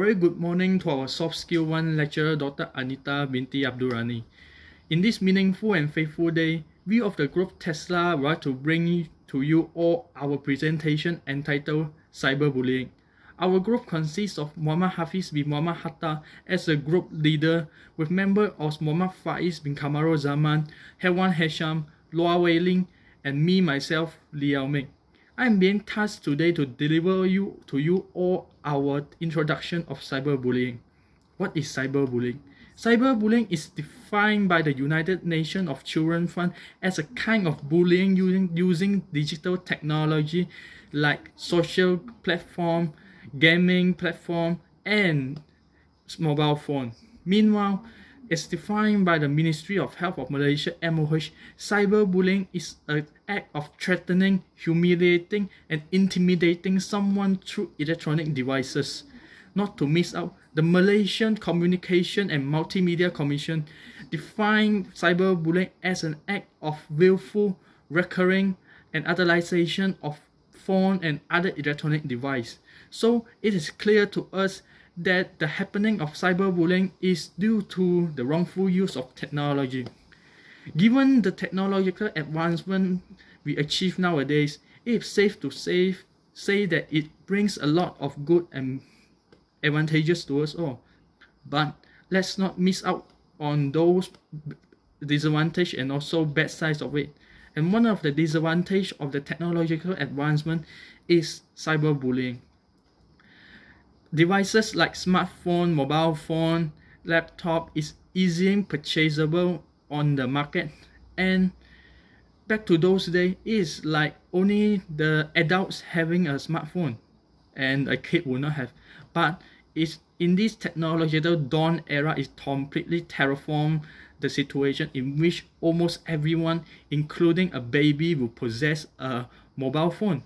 very good morning to our Soft Skill 1 lecturer, Dr. Anita binti Abdurrani. In this meaningful and faithful day, we of the group Tesla would like to bring to you all our presentation entitled Cyberbullying. Our group consists of Muhammad Hafiz bin Muhammad Hatta as a group leader, with members of Muhammad Faiz bin Kamarul Zaman, Hewan Hesham, Loa Wei Ling, and me myself, Liao Ming. I am being tasked today to deliver to you all our introduction of cyberbullying. What is cyberbullying? Cyberbullying is defined by the United Nations of Children Fund as a kind of bullying using digital technology like social platform, gaming platform, and mobile phone. Meanwhile, as defined by the Ministry of Health of Malaysia (MOH), cyberbullying is an act of threatening, humiliating, and intimidating someone through electronic devices. Not to miss out, the Malaysian Communication and Multimedia Commission defined cyberbullying as an act of willful, recurring, and utilization of phone and other electronic device. So it is clear to us that the happening of cyberbullying is due to the wrongful use of technology. Given the technological advancement we achieve nowadays, it is safe to say that it brings a lot of good and advantages to us all. But let's not miss out on those disadvantages and also bad sides of it. And one of the disadvantages of the technological advancement is cyberbullying. Devices like smartphone, mobile phone, laptop is easily purchasable on the market, and back to those days is like only the adults having a smartphone and a kid will not have. But it's in this technological dawn era is completely transformed the situation in which almost everyone, including a baby, will possess a mobile phone.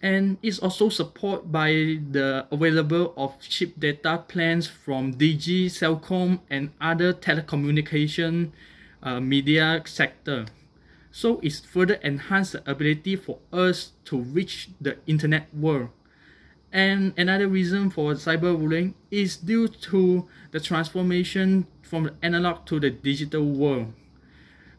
And it's also supported by the available of cheap data plans from Digi, Celcom, and other telecommunication media sector. So it's further enhanced the ability for us to reach the internet world. And another reason for cyberbullying is due to the transformation from the analog to the digital world.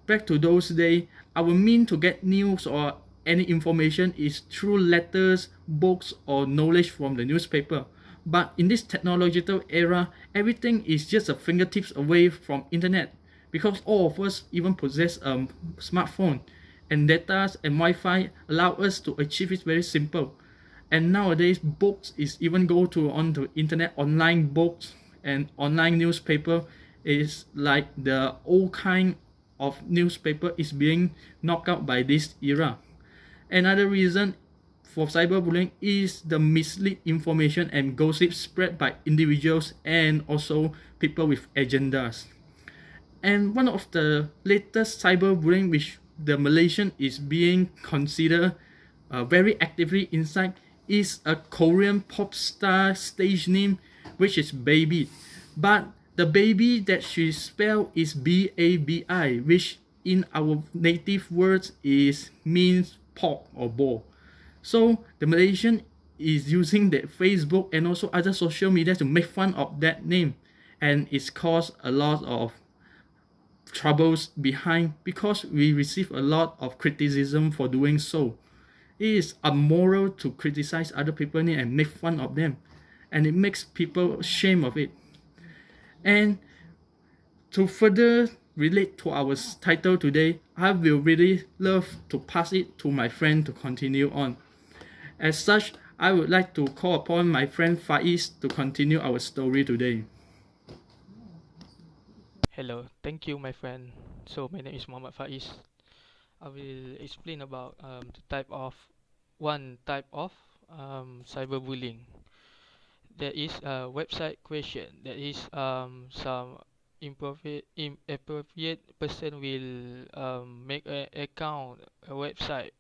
Back to those days, our means to get news or any information is through letters, books, or knowledge from the newspaper. But in this technological era, everything is just a fingertips away from internet, because all of us even possess a smartphone, and data and Wi-Fi allow us to achieve it very simple. And nowadays, books is even go to onto internet, online books and online newspaper is like the old kind of newspaper is being knocked out by this era. Another reason for cyberbullying is the mislead information and gossip spread by individuals and also people with agendas. And one of the latest cyberbullying which the Malaysian is being considered very actively inside is a Korean pop star stage name, which is Baby. But the baby that she spelled is BABI, which in our native words is means pork or ball. So the Malaysian is using the Facebook and also other social media to make fun of that name, and it's caused a lot of troubles behind because we receive a lot of criticism for doing so. It is immoral to criticize other people and make fun of them, and it makes people ashamed of it. And to further relate to our title today, I will really love to pass it to my friend to continue on. As such, I would like to call upon my friend Faiz to continue our story today. Hello, thank you, my friend. So my name is Muhammad Faiz. I will explain about one type of cyberbullying. There is a website question. That is some inappropriate person will make an account, a website,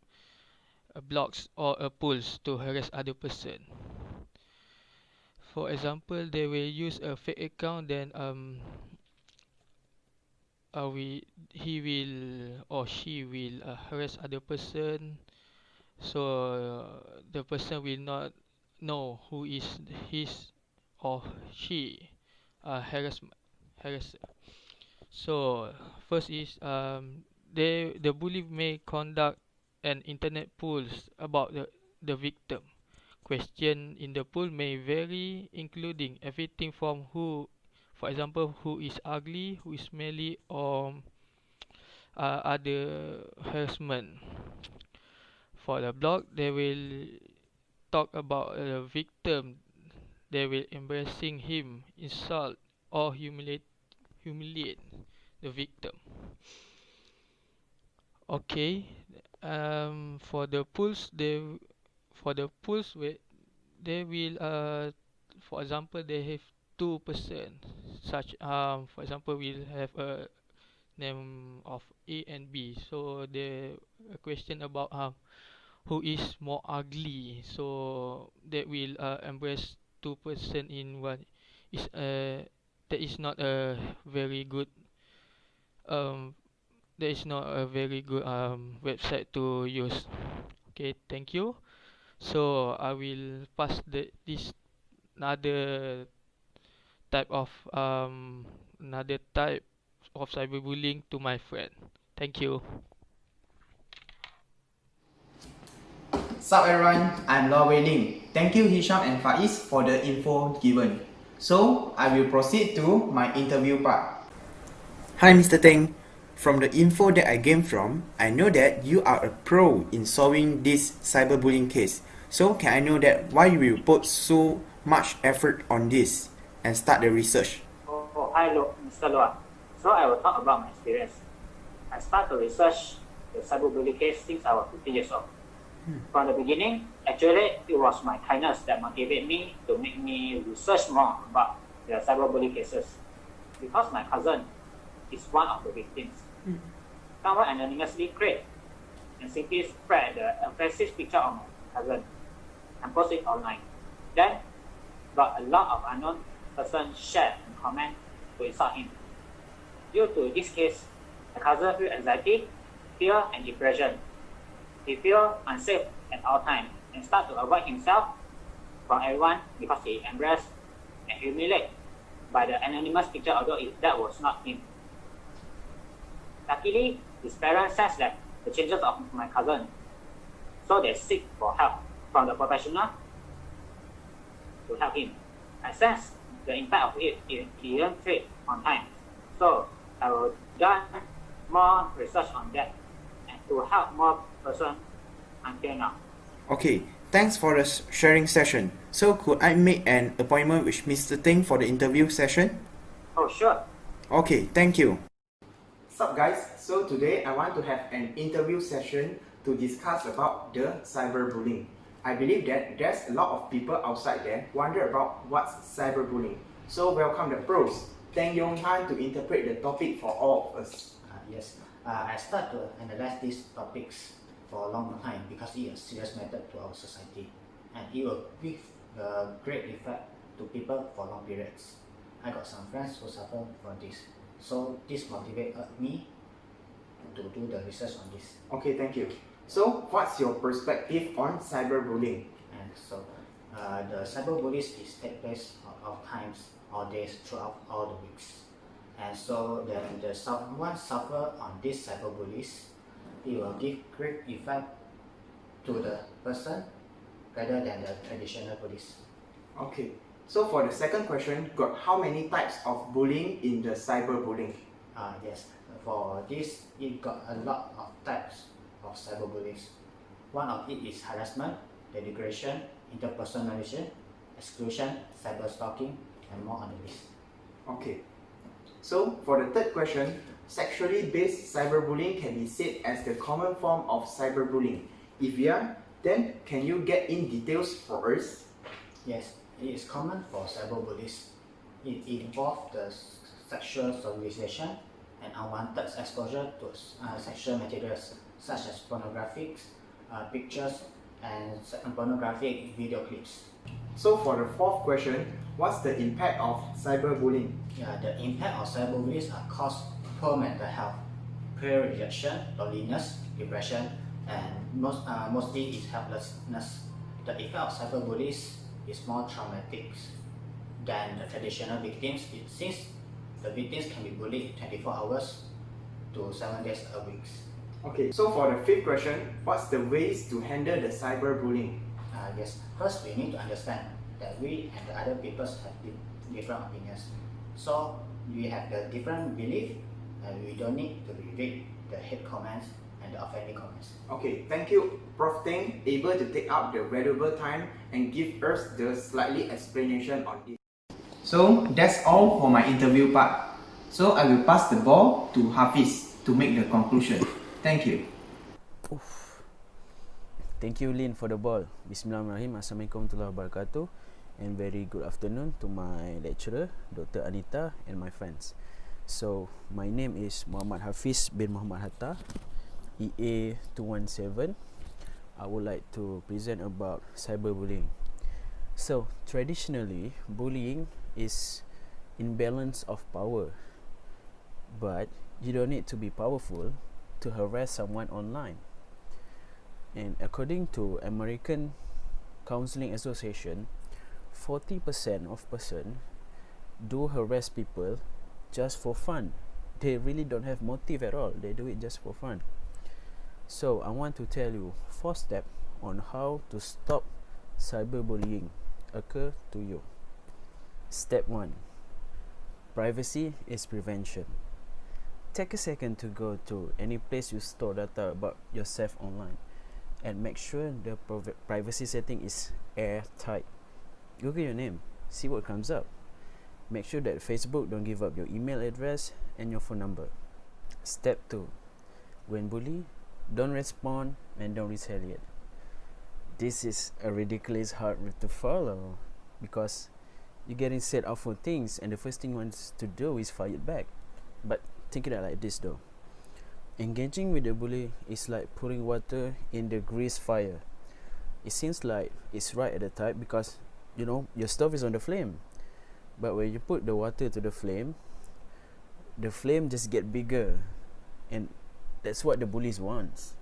a blogs or a polls to harass other person. For example, they will use a fake account, then we he will or she will harass other person, so the person will not know who is his or she harasser. So first is the bully may conduct an internet polls about the victim. Question in the poll may vary, including everything from for example, who is ugly, who is smelly, or other harassment. For the blog, they will talk about the victim. They will embarrassing him, insult, or humiliate the victim. Okay. For the polls, they will for example, they have 2%. Such for example, we'll have a name of A and B. So the a question about who is more ugly. So that will embrace 2% in one is that is not a very good um that is not a very good website to use. Okay, thank you. So I will pass this another type of another type of cyberbullying to my friend. Thank you. Sup everyone, I'm Law Wei Ling. Thank you Hisham and Faiz for the info given. So, I will proceed to my interview part. Hi Mr. Teng. From the info that I gained from, I know that you are a pro in solving this cyberbullying case. So, can I know that why you will put so much effort on this and start the research? Hi, Mr. Loa. So I will talk about my experience. I started to research the cyberbullying case since I was 15 years old. From the beginning, actually, it was my kindness that motivated me to make me research more about the cyberbullying cases. Because my cousin is one of the victims. Someone anonymously created and simply spread the offensive picture of my cousin and posted it online. Then, got a lot of unknown persons share and comment to insult him. Due to this case, my cousin feel anxiety, fear, and depression. He feel unsafe at all times and start to avoid himself from everyone because he embarrassed and humiliated by the anonymous picture, although that was not him. Luckily, his parents sensed that the changes of my cousin, so they seek for help from the professional to help him. I sense the impact of it if he didn't treat on time. So I will do more research on that and to help more person until now. Okay, thanks for the sharing session. So could I make an appointment with Mr. Ting for the interview session? Oh, sure. Okay, thank you. Sup guys, so today I want to have an interview session to discuss about the cyberbullying. I believe that there's a lot of people outside there wonder about what's cyberbullying. So welcome the pros, Teng Yong Han, to interpret the topic for all of us. Yes, I start to analyze these topics for a long time because it is a serious matter to our society and it will give a great effect to people for long periods. I got some friends who suffer from this, so this motivated me to do the research on this. Okay, thank you. So what's your perspective on cyberbullying? And so the cyberbullies is take place of times or days throughout all the weeks. And so the someone suffer on these cyberbullies, it will give great effect to the person rather than the traditional bullies. Okay, so for the second question, got how many types of bullying in the cyberbullying? Yes, for this, it got a lot of types of cyberbullies. One of it is harassment, degradation, interpersonalization, exclusion, cyberstalking, and more on the list. Okay, so for the third question, sexually based cyberbullying can be said as the common form of cyberbullying. If yeah, then can you get in details for us? Yes, it is common for cyberbullies. It involves the sexual solicitation and unwanted exposure to sexual materials such as pornographic pictures and pornographic video clips. So for the fourth question, what's the impact of cyberbullying? The impact of cyberbullies are cause poor mental health, peer rejection, loneliness, depression, and mostly is helplessness. The effect of cyberbullies is more traumatic. than the traditional victims, since the victims can be bullied 24 hours to 7 days a week. Okay, so for the fifth question, what's the ways to handle the cyberbullying? Yes, first we need to understand that we and the other people have different opinions. So we have the different belief, and we don't need to read the hate comments and the offending comments. Okay, thank you, Prof. Teng, able to take up the valuable time and give us the slightly explanation on it. So that's all for my interview part. So I will pass the ball to Hafiz to make the conclusion. Thank you. Thank you, Lin, for the ball. Bismillahirrahmanirrahim. Assalamualaikum warahmatullahi wabarakatuh. And very good afternoon to my lecturer, Dr. Anita, and my friends. So, my name is Muhammad Hafiz bin Muhammad Hatta, EA217. I would like to present about cyberbullying. So, traditionally, bullying is imbalance of power. But you don't need to be powerful to harass someone online. And according to American Counseling Association, 40% of person do harass people just for fun. They really don't have motive at all. They do it just for fun. So I want to tell you 4 steps on how to stop cyberbullying occur to you. Step 1. Privacy is prevention. Take a second to go to any place you store data about yourself online, and make sure the privacy setting is airtight. Google your name, see what comes up. Make sure that Facebook don't give up your email address and your phone number. Step 2. When bullied, don't respond and don't retaliate. This is a ridiculous hard route to follow, because you're getting set up for things and the first thing you want to do is fight back. But think it out like this though. Engaging with the bully is like putting water in the grease fire. It seems like it's right at the time because, you know, your stove is on the flame. But when you put the water to the flame just get bigger. And that's what the bullies wants.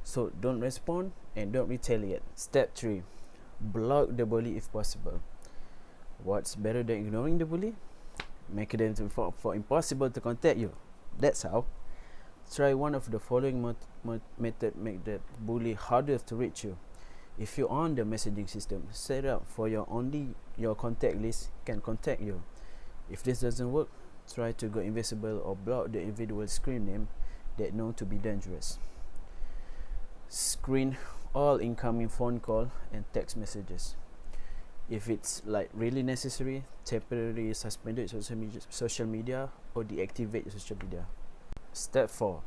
So don't respond and don't retaliate. Step 3. Block the bully if possible. What's better than ignoring the bully? Make them for impossible to contact you. That's how. Try one of the following method make the bully harder to reach you. If you're on the messaging system, set up for only your contact list can contact you. If this doesn't work, try to go invisible or block the individual screen name that known to be dangerous. Screen all incoming phone call and text messages. If it's like really necessary, temporarily suspend social media or deactivate social media. Step 4.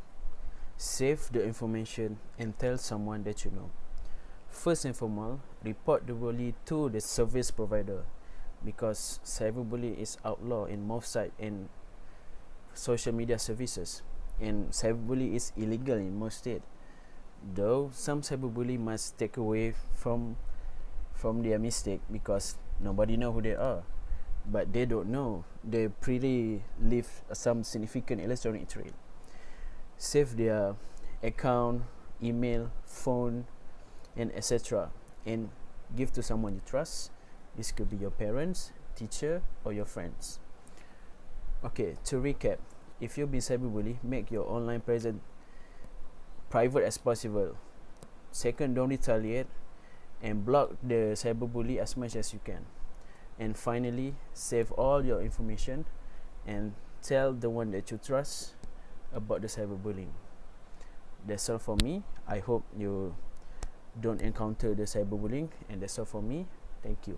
Save the information and tell someone that you know. First and foremost, report the bully to the service provider, because cyberbully is outlawed in most sites and social media services, and cyberbully is illegal in most states. Though some cyberbully must take away from their mistake because nobody know who they are, but they don't know they pretty leave some significant electronic trail. Save their account, email, phone, and etc. and give to someone you trust. This could be your parents, teacher, or your friends. Okay, to recap, if you've been cyberbullied, make your online presence private as possible. Second, don't retaliate and block the cyberbully as much as you can. And finally, save all your information and tell the one that you trust about the cyberbullying. That's all for me. I hope you don't encounter the cyberbullying, and that's all for me. Thank you.